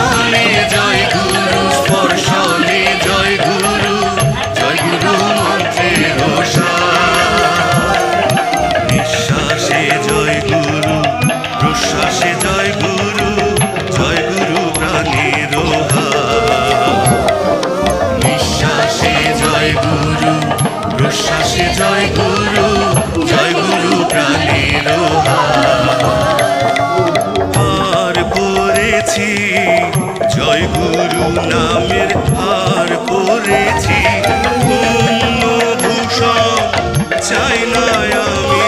মনে জয় গুরু স্পর্শনে জয় গুরু মন্ত্রের নিঃশ্বাসে জয় গুরু প্রশ্বাসে জয় গুরু প্রাণের নিঃশ্বাসে জয় গুরু প্রশ্বাসে জয় গুরু প্রাণের হার পড়েছি জয় গুরু নামের হার পড়েছি পুণ্য ভূষণ চাই না আমি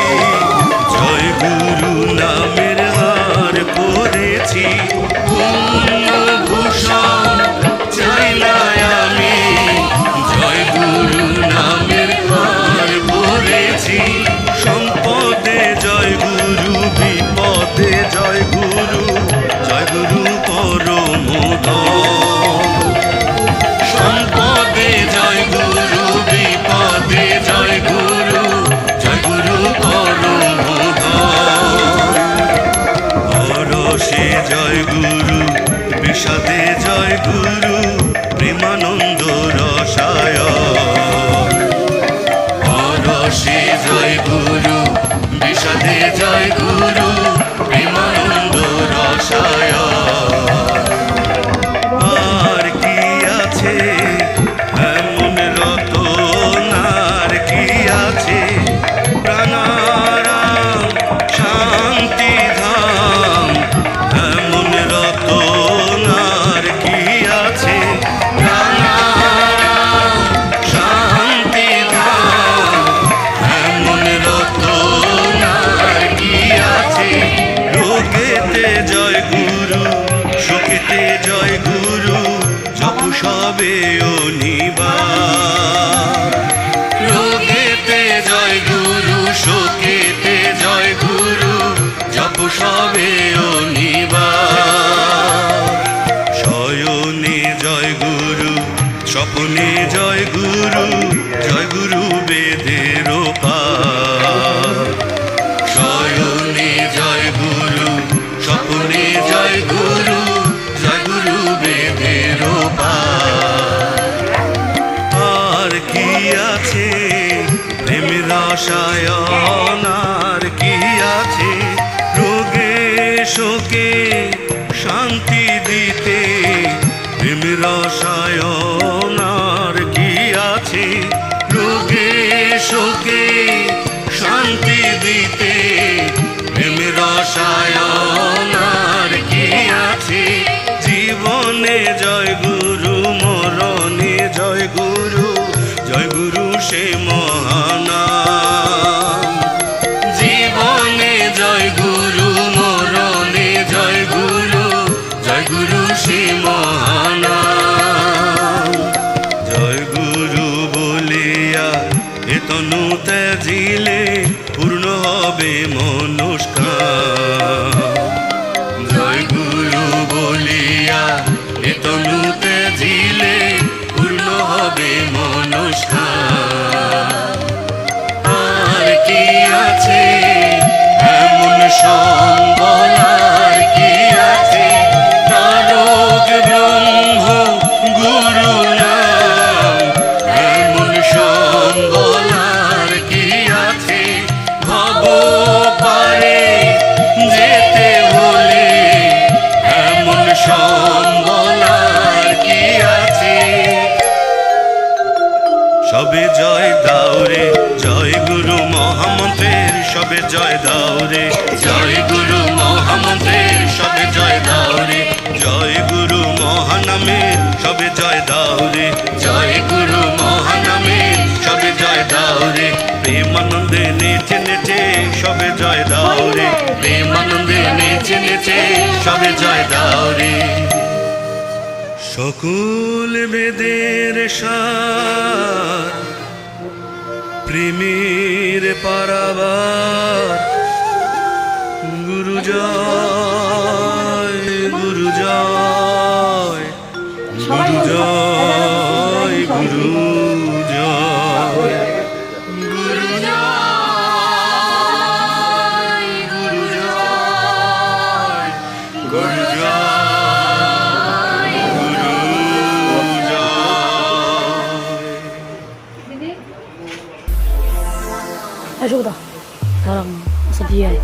জয় গুরু নামের হার পড়েছি পুণ্য ভূষণ চাই না আমি জয় গুরু নামের হার পড়েছি সম্পদে জয় গুরু বিপদে জয় গুরু পরম সম্পদে জয় গুরু বিপদে জয় গুরু পরম পরশে জয় গুরু বিষাদে জয় গুরু প্রেমানন্দ রসায়ন পরশে জয় গুরু বিষাদে জয় গুরু প্রেমানন্দ রসায়ন আর কি আছে এমন রতন আর কি আছে প্রাণারাম শান্তি ধাম এমন রতন আর কি আছে প্রাণারাম শান্তি ধাম এমন রতন আর কি আছে রোগেতে জয় গুরু শোকেতে জয় গুরু জপ সবে অনিবার রোগেতে জয় গুরু শোকেতে জয় গুরু জপ সবে অনিবার শয়নে জয় গুরু স্বপ্নে জয় গুরু বেদের পার শয়নে জয় গুরু স্বপ্নে জয় গুরু বেদের আর কি আছে প্রেম রসায়ন আর কি আছে রোগে শোকে শান্তি দিতে প্রেম রসায়ন আর কি আছে রোগে শোকে শান্তি দিতে প্রেম রসায়ন আর কি আছে জীবনে জয় গুরু মরণে জয় গুরু সে মহানাম জীবনে জয় গুরু মরণে জয় গুরু সে মহানাম জয় গুরু বলিয়া এতনু ত্যাজিলে পূর্ণ হবে মনস্কাম জয় গুরু বলিয়া এতনু ত্যাজিলে পূর্ণ হবে মনস্কাম আর কি আছে এমন সম্বল আর কি আছে তারক ব্রহ্ম গুরু নাম এমন সম্বল আর কি আছে ভব পারে যেতে হলে এমন সম্বল আর কি আছে সবে জয় দাওরে জয় গুরু মহামন্ত্রের সবে জয় দাওরে জয় গুরু মহামন্ত্রের সবে জয় দাওরে জয় গুরু মহানামে সবে জয় দাওরে জয় গুরু মহানামে সবে জয় দাওরে প্রেমানন্দে নেচে নেচে সবে জয় দাওরে প্রেমানন্দে নেচে নেচে সবে জয় দাওরে সকল বেদের সার প্রেমের পারাবার গুরু জয় গুরু জয় গুরু জয় গুরু জয় গুরু জয় গুরু জয় গুরু জয় শুভ দা ধরাম আচ্ছা দিয়ে আয়